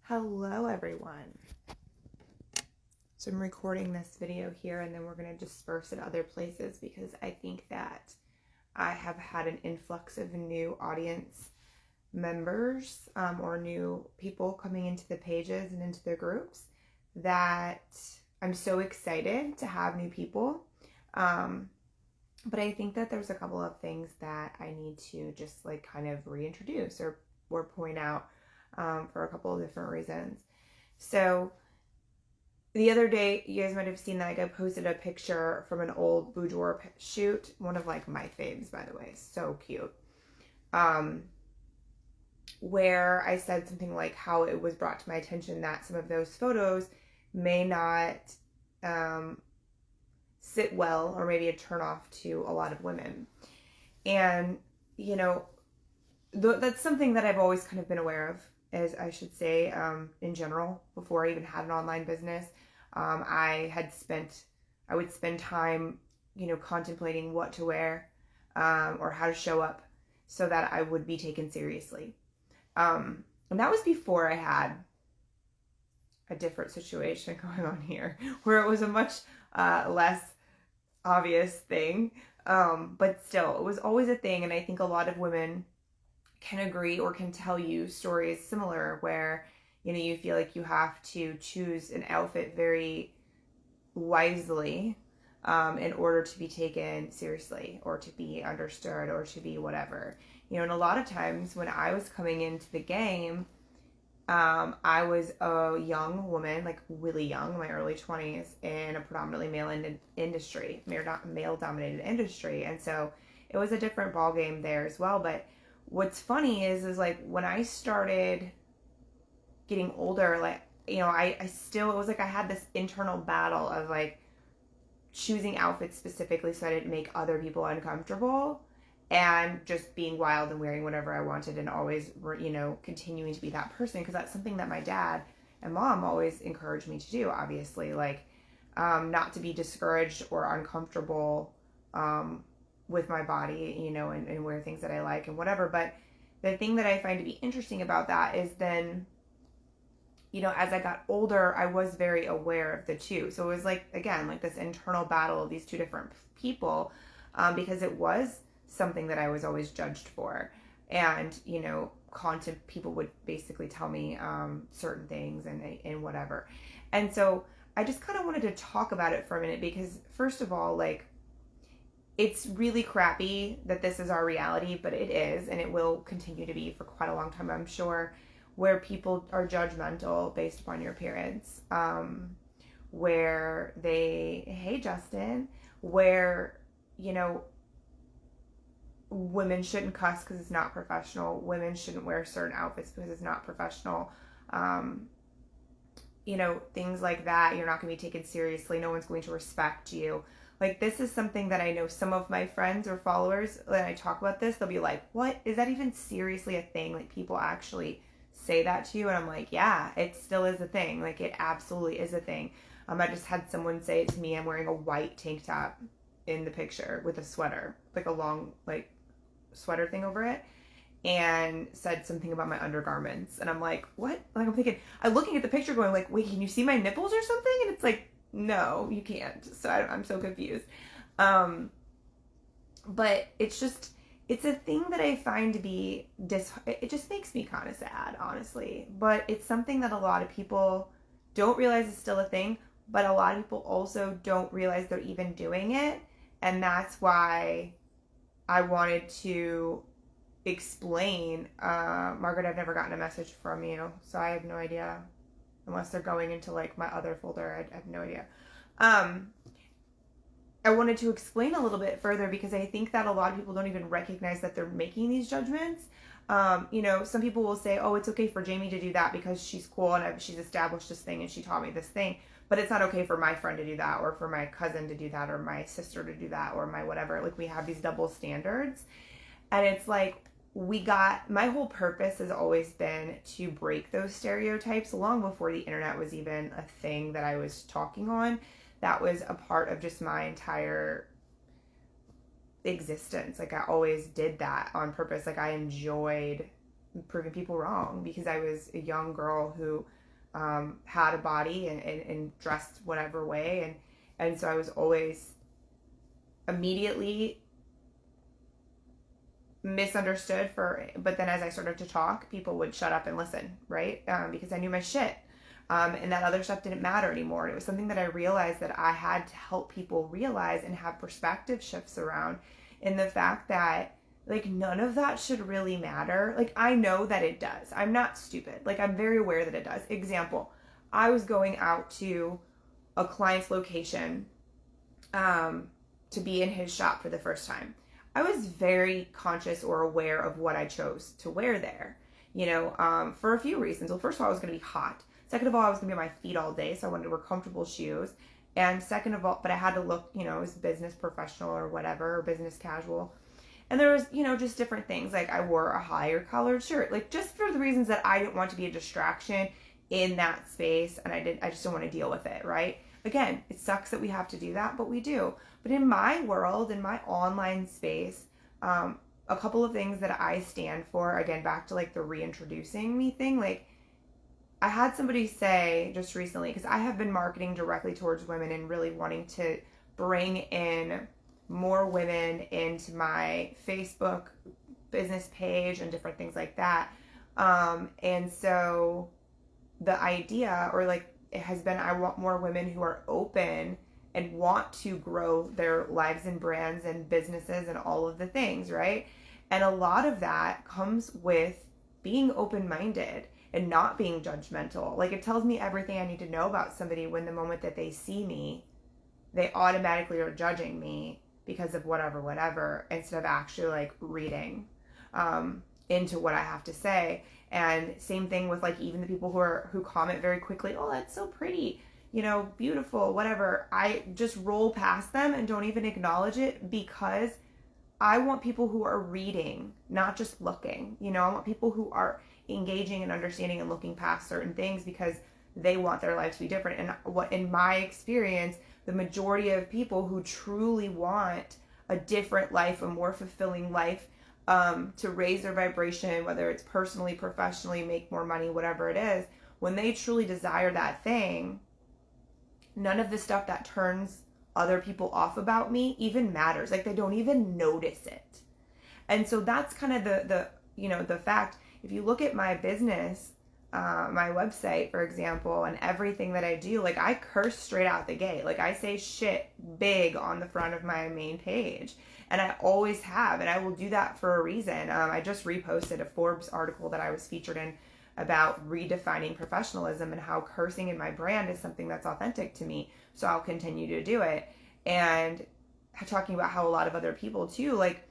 Hello everyone. So I'm recording this video here and then we're going to disperse it other places because I think that I have had an influx of new audience members or new people coming into the pages and into the groups that I'm so excited to have new people. But I think that there's a couple of things that I need to just kind of reintroduce or point out for a couple of different reasons. So the other day, you guys might have seen that I posted a picture from an old boudoir shoot. One of my faves, by the way. So cute. Where I said something like how it was brought to my attention that some of those photos may not sit well or maybe a turnoff to a lot of women. And, that's something that I've always kind of been aware of, as I should say, in general, before I even had an online business. I would spend time, contemplating what to wear or how to show up so that I would be taken seriously. And that was before I had a different situation going on here, where it was a much less obvious thing. But still, it was always a thing. And I think a lot of women can agree or can tell you stories similar where, you feel like you have to choose an outfit very wisely in order to be taken seriously or to be understood or to be whatever. And a lot of times when I was coming into the game, I was a young woman, really young, in my early 20s, in a predominantly male-dominated industry. And so it was a different ballgame there as well. But what's funny is when I started getting older, I still, it was I had this internal battle of choosing outfits specifically so I didn't make other people uncomfortable, and just being wild and wearing whatever I wanted and always, continuing to be that person, because that's something that my dad and mom always encouraged me to do, obviously, not to be discouraged or uncomfortable with my body, and wear things that I like and whatever. But the thing that I find to be interesting about that is then, as I got older, I was very aware of the two. So it was again, this internal battle of these two different people, because it was something that I was always judged for. And, people would basically tell me certain things and whatever. And so I just kind of wanted to talk about it for a minute because, first of all, it's really crappy that this is our reality, but it is, and it will continue to be for quite a long time, I'm sure, where people are judgmental based upon your appearance, where hey Justin, where, women shouldn't cuss because it's not professional, women shouldn't wear certain outfits because it's not professional, things like that. You're not going to be taken seriously, no one's going to respect you. This is something that I know some of my friends or followers, when I talk about this, they'll be like, what, is that even seriously a thing? People actually say that to you? And I'm like, yeah, it still is a thing. It absolutely is a thing. I just had someone say it to me. I'm wearing a white tank top in the picture with a sweater, a long sweater thing over it, and said something about my undergarments. And I'm like, what? I'm thinking, I'm looking at the picture going wait, can you see my nipples or something? And it's no, you can't. So I'm so confused. But it's a thing that I find to be it just makes me kind of sad, honestly. But it's something that a lot of people don't realize is still a thing, but a lot of people also don't realize they're even doing it. And that's why I wanted to explain. Margaret, I've never gotten a message from you, so I have no idea. Unless they're going into my other folder, I have no idea. I wanted to explain a little bit further because I think that a lot of people don't even recognize that they're making these judgments. Some people will say, oh, it's okay for Jamie to do that because she's cool and she's established this thing and she taught me this thing. But it's not okay for my friend to do that, or for my cousin to do that, or my sister to do that, or my whatever. We have these double standards. And it's my whole purpose has always been to break those stereotypes long before the internet was even a thing that I was talking on. That was a part of just my entire existence. I always did that on purpose. I enjoyed proving people wrong, because I was a young girl who had a body and dressed whatever way. And so I was always immediately misunderstood but then as I started to talk, people would shut up and listen, right? Because I knew my shit. And that other stuff didn't matter anymore. And it was something that I realized that I had to help people realize and have perspective shifts around, in the fact that, like, none of that should really matter. Like, I know that it does. I'm not stupid. Like, I'm very aware that it does. Example, I was going out to a client's location to be in his shop for the first time. I was very conscious or aware of what I chose to wear there, for a few reasons. Well, first of all, I was going to be hot. Second of all, I was going to be on my feet all day, so I wanted to wear comfortable shoes. And second of all, but I had to look, as business professional or whatever, or business casual. And there was, just different things. Like, I wore a higher collared shirt, like, just for the reasons that I didn't want to be a distraction in that space. And I just didn't want to deal with it, right? Again, it sucks that we have to do that, but we do. But in my world, in my online space, a couple of things that I stand for, again, back to like the reintroducing me thing, like, I had somebody say just recently, because I have been marketing directly towards women and really wanting to bring in more women into my Facebook business page and different things like that. And so the idea, or like, it has been, I want more women who are open and want to grow their lives and brands and businesses and all of the things, right? And a lot of that comes with being open-minded and not being judgmental. Like, it tells me everything I need to know about somebody when the moment that they see me, they automatically are judging me because of whatever, instead of actually like reading into what I have to say. And same thing with like even the people who comment very quickly, oh, that's so pretty, beautiful, whatever. I just roll past them and don't even acknowledge it, because I want people who are reading, not just looking. I want people who are engaging and understanding and looking past certain things, because they want their life to be different. And what, in my experience, the majority of people who truly want a different life, a more fulfilling life, to raise their vibration, whether it's personally, professionally, make more money, whatever it is, when they truly desire that thing, none of the stuff that turns other people off about me even matters. Like, they don't even notice it. And so that's kind of the fact. If you look at my business, my website, for example, and everything that I do, like, I curse straight out the gate. Like, I say shit big on the front of my main page, and I always have, and I will do that for a reason. I just reposted a Forbes article that I was featured in about redefining professionalism and how cursing in my brand is something that's authentic to me. So I'll continue to do it. And talking about how a lot of other people too, like,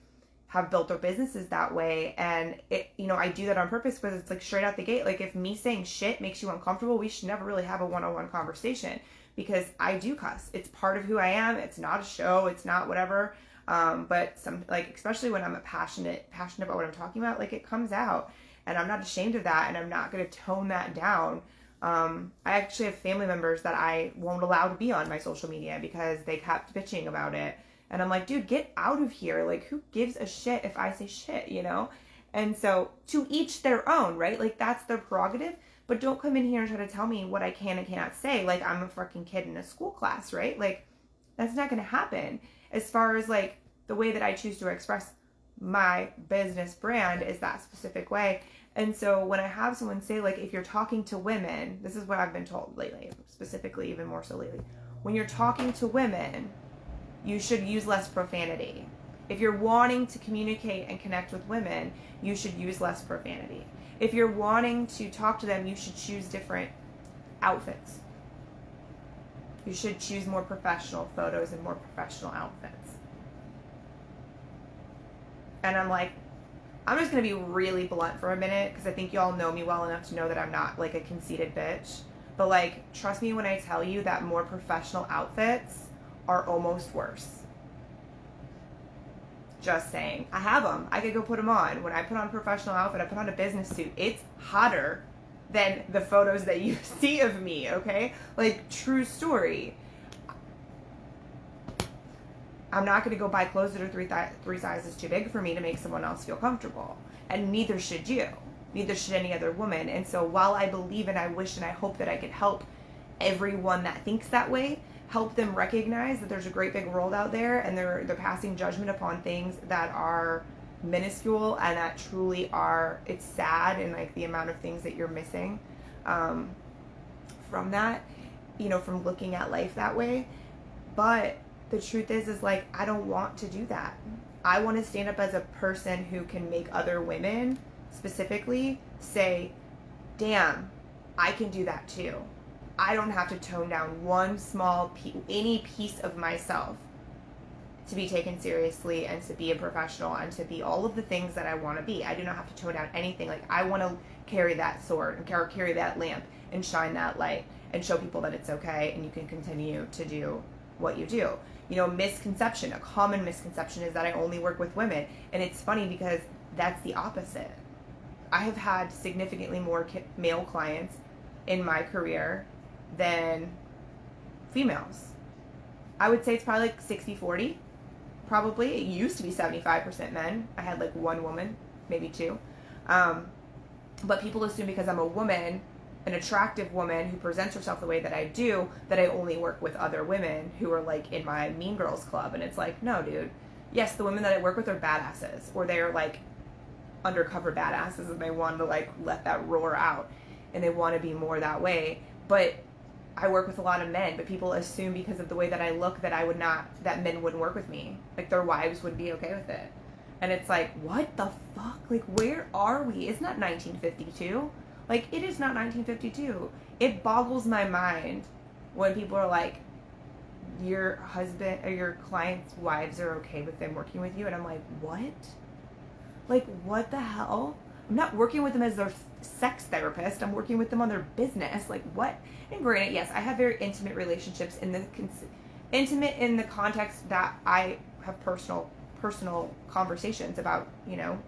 have built their businesses that way. And it, I do that on purpose, because it's like straight out the gate. Like, if me saying shit makes you uncomfortable, we should never really have a one-on-one conversation, because I do cuss. It's part of who I am. It's not a show. It's not whatever. But some, like, especially when I'm passionate about what I'm talking about, like, it comes out, and I'm not ashamed of that. And I'm not going to tone that down. I actually have family members that I won't allow to be on my social media because they kept bitching about it. And I'm like, dude, get out of here. Like, who gives a shit if I say shit, And so, to each their own, right? Like, that's their prerogative. But don't come in here and try to tell me what I can and cannot say. Like, I'm a fucking kid in a school class, right? Like, that's not going to happen. As far as, like, the way that I choose to express my business brand is that specific way. And so when I have someone say, like, if you're talking to women, this is what I've been told lately, specifically, even more so lately. When you're talking to women, you should use less profanity. If you're wanting to communicate and connect with women, you should use less profanity. If you're wanting to talk to them, you should choose different outfits. You should choose more professional photos and more professional outfits. And I'm like, I'm just going to be really blunt for a minute, because I think y'all know me well enough to know that I'm not like a conceited bitch. But like, trust me when I tell you that more professional outfits are almost worse. Just saying. I have them. I could go put them on. When I put on a professional outfit, I put on a business suit. It's hotter than the photos that you see of me, okay? Like, true story. I'm not going to go buy clothes that are three sizes too big for me to make someone else feel comfortable. And neither should you. neither should any other woman. And so while I believe and I wish and I hope that I could help everyone that thinks that way, help them recognize that there's a great big world out there, and they're passing judgment upon things that are minuscule and that truly are, it's sad, and like the amount of things that you're missing from that, you know, from looking at life that way. But the truth is like, I don't want to do that. I want to stand up as a person who can make other women specifically say, damn, I can do that too. I don't have to tone down one small any piece of myself to be taken seriously and to be a professional and to be all of the things that I want to be. I do not have to tone down anything. Like, I want to carry that sword and carry that lamp and shine that light and show people that it's okay and you can continue to do what you do. You know, misconception, a common misconception is that I only work with women. And it's funny because that's the opposite. I have had significantly more male clients in my career than females. I would say it's probably like 60-40. Probably. It used to be 75% men. I had like one woman, maybe two. But people assume because I'm a woman, an attractive woman who presents herself the way that I do, that I only work with other women who are like in my Mean Girls Club. And it's like, no, dude. Yes, the women that I work with are badasses, or they're like undercover badasses, and they want to like let that roar out and they want to be more that way. But I work with a lot of men, but people assume because of the way that I look that that men wouldn't work with me. Like, their wives would be okay with it. And it's like, what the fuck? Like, where are we? It's not 1952. Like, it is not 1952. It boggles my mind when people are like, your husband or your client's wives are okay with them working with you. And I'm like, what? Like, what the hell? I'm not working with them as their sex therapist. I'm working with them on their business. Like, what? And granted, yes, I have very intimate relationships intimate in the context that I have personal conversations about, you know,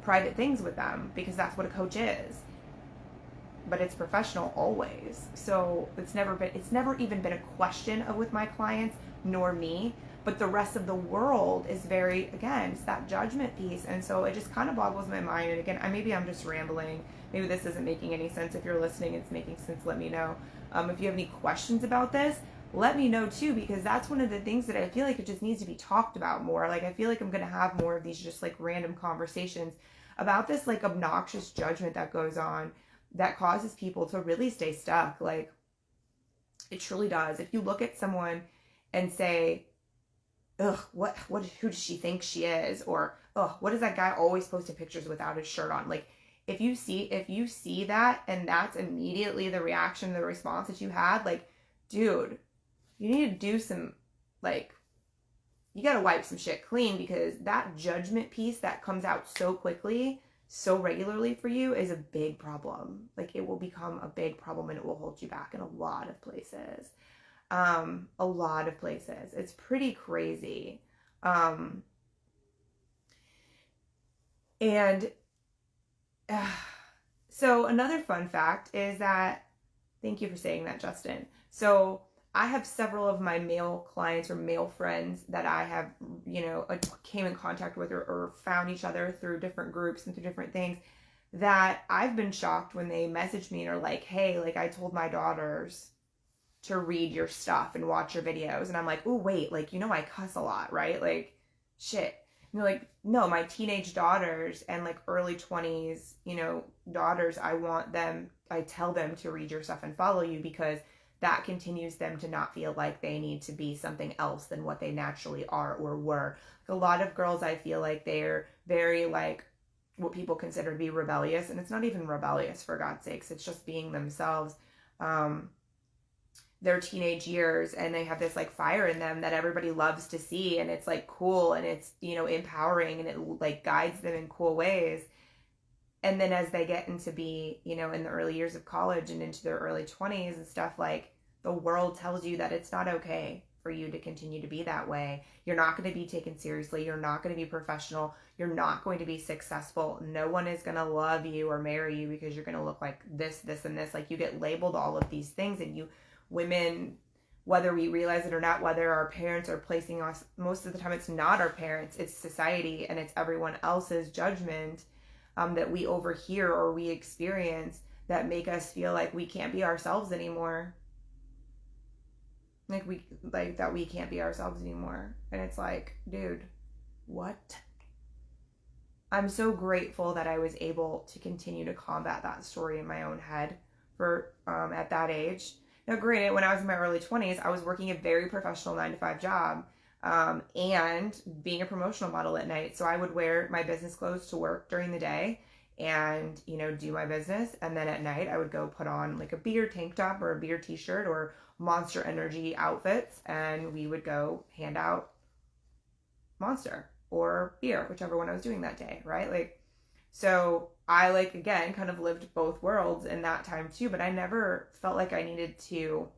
private things with them, because that's what a coach is. But it's professional always. So it's never even been a question of with my clients, nor me. But the rest of the world is very, again, it's that judgment piece. And so it just kind of boggles my mind. And again, maybe I'm just rambling. Maybe this isn't making any sense. If you're listening, it's making sense, let me know. If you have any questions about this, let me know too, because that's one of the things that I feel like it just needs to be talked about more. Like, I feel like I'm going to have more of these just like random conversations about this like obnoxious judgment that goes on that causes people to really stay stuck. Like, it truly does. If you look at someone and say, ugh, who does she think she is? Or, ugh, what is that guy always posting pictures without his shirt on? Like, if you see that and that's immediately the reaction, the response that you had, like, dude, you need to do some, like, you got to wipe some shit clean, because that judgment piece that comes out so quickly, so regularly for you is a big problem. Like, it will become a big problem and it will hold you back in a lot of places. A lot of places. It's pretty crazy. So another fun fact is that, thank you for saying that, Justin. So I have several of my male clients or male friends that I have, you know, came in contact with or found each other through different groups and through different things, that I've been shocked when they message me and are like, hey, like, I told my daughters to read your stuff and watch your videos. And I'm like, oh, wait, like, you know, I cuss a lot, right? Like, shit. And they're like, no, my teenage daughters and like early 20s, you know, daughters, I tell them to read your stuff and follow you, because that continues them to not feel like they need to be something else than what they naturally are or were. A lot of girls, I feel like they're very like what people consider to be rebellious, and it's not even rebellious, for God's sakes. It's just being themselves. Their teenage years, and they have this like fire in them that everybody loves to see, and it's like cool, and it's, you know, empowering, and it like guides them in cool ways. And then as they get into be, you know, in the early years of college and into their early 20s and stuff, like, the world tells you that it's not okay for you to continue to be that way. You're not going to be taken seriously. You're not going to be professional. You're not going to be successful. No one is going to love you or marry you because you're going to look like this, and this. Like, you get labeled all of these things, and women, whether we realize it or not, whether our parents are placing us, most of the time it's not our parents, it's society and it's everyone else's judgment. that we overhear or we experience that make us feel like we can't be ourselves anymore. That we can't be ourselves anymore. And it's like, dude, what? I'm so grateful that I was able to continue to combat that story in my own head for at that age. Now, granted, when I was in my early 20s, I was working a very professional 9-to-5 job and being a promotional model at night. So I would wear my business clothes to work during the day and, you know, do my business. And then at night, I would go put on like a beer tank top or a beer t-shirt or Monster Energy outfits, and we would go hand out Monster or beer, whichever one I was doing that day, right? Like, so I, like, again, kind of lived both worlds in that time too, but I never felt like I never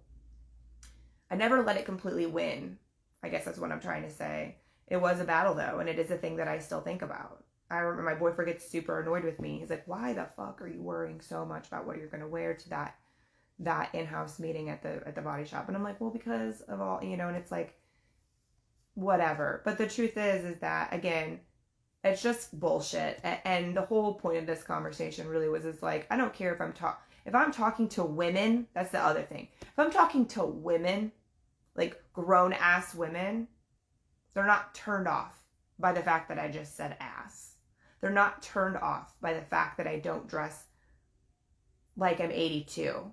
let it completely win. I guess that's what I'm trying to say. It was a battle though, and it is a thing that I still think about. I remember my boyfriend gets super annoyed with me. He's like, why the fuck are you worrying so much about what you're going to wear to that in-house meeting at the body shop? And I'm like, well, because of all, you know, and it's like, whatever. But the truth is that, again, it's just bullshit. And the whole point of this conversation really was, is like, I don't care if I'm talking to women. That's the other thing. If I'm talking to women, like grown ass women, they're not turned off by the fact that I just said ass. They're not turned off by the fact that I don't dress like I'm 82.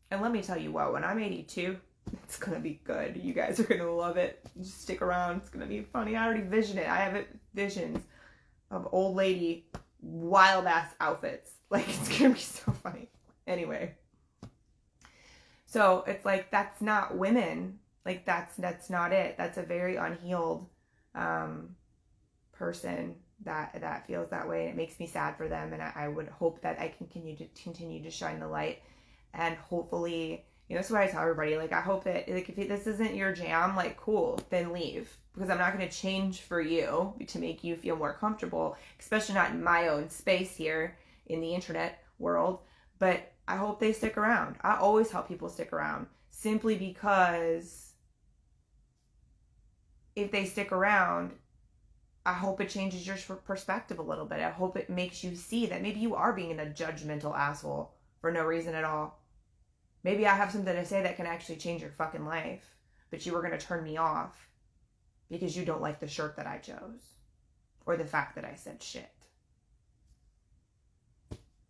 And let me tell you what, when I'm 82, it's going to be good. You guys are going to love it. Just stick around. It's going to be funny. I already vision it. I have visions of old lady wild ass outfits. Like, it's going to be so funny. Anyway. So it's like, that's not women. Like, that's not it. That's a very unhealed person that feels that way. And it makes me sad for them. And I would hope that I can continue to shine the light. And hopefully, you know, that's what I tell everybody. Like, I hope that, like, if this isn't your jam, like, cool, then leave. Because I'm not going to change for you to make you feel more comfortable, especially not in my own space here in the internet world. But I hope they stick around. I always help people stick around simply because if they stick around, I hope it changes your perspective a little bit. I hope it makes you see that maybe you are being a judgmental asshole for no reason at all. Maybe I have something to say that can actually change your fucking life, but you were going to turn me off because you don't like the shirt that I chose or the fact that I said shit.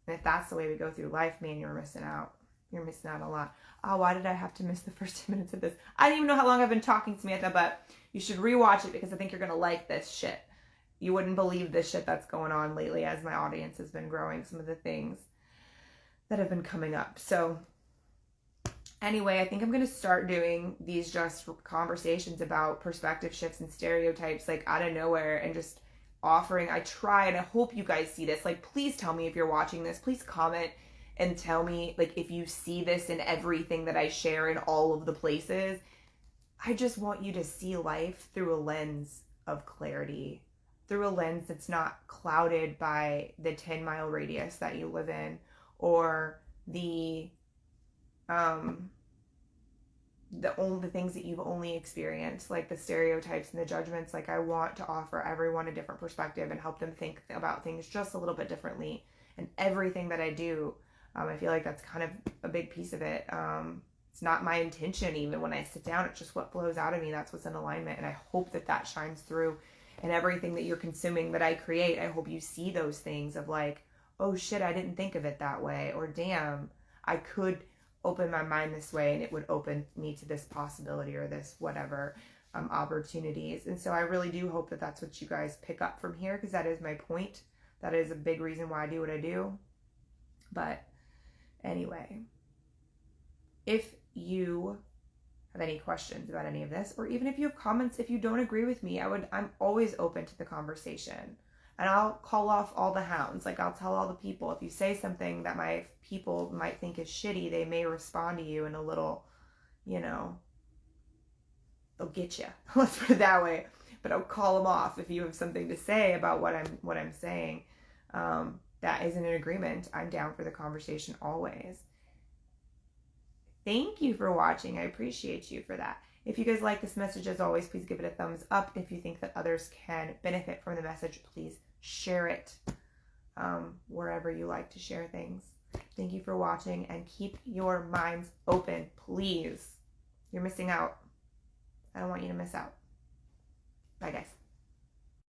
And if that's the way we go through life, man, you're missing out. You're missing out a lot. Oh, why did I have to miss the first 10 minutes of this? I don't even know how long I've been talking, Samantha, but you should rewatch it because I think you're going to like this shit. You wouldn't believe the shit that's going on lately as my audience has been growing, some of the things that have been coming up. So anyway, I think I'm going to start doing these just conversations about perspective shifts and stereotypes, like, out of nowhere, and just offering. I try, and I hope you guys see this. Like, please tell me if you're watching this. Please comment and tell me, like, if you see this in everything that I share in all of the places. I just want you to see life through a lens of clarity, through a lens that's not clouded by the 10-mile radius that you live in, or the only things that you've only experienced, like the stereotypes and the judgments. Like, I want to offer everyone a different perspective and help them think about things just a little bit differently. And everything that I do, I feel like that's kind of a big piece of it. It's not my intention even when I sit down. It's just what flows out of me. That's what's in alignment. And I hope that that shines through in everything that you're consuming that I create. I hope you see those things of like, oh shit, I didn't think of it that way. Or damn, I could open my mind this way and it would open me to this possibility or this whatever opportunities. And so I really do hope that that's what you guys pick up from here, because that is my point. That is a big reason why I do what I do. But anyway, if you have any questions about any of this, or even if you have comments, if you don't agree with me, I'm always open to the conversation. And I'll call off all the hounds. Like, I'll tell all the people, if you say something that my people might think is shitty, they may respond to you in a little, you know, they'll get you. Let's put it that way. But I'll call them off if you have something to say about what I'm saying. That isn't an agreement. I'm down for the conversation always. Thank you for watching. I appreciate you for that. If you guys like this message, as always, please give it a thumbs up. If you think that others can benefit from the message, please share it. wherever you like to share things. Thank you for watching, and keep your minds open, please. You're missing out. I don't want you to miss out. Bye, guys.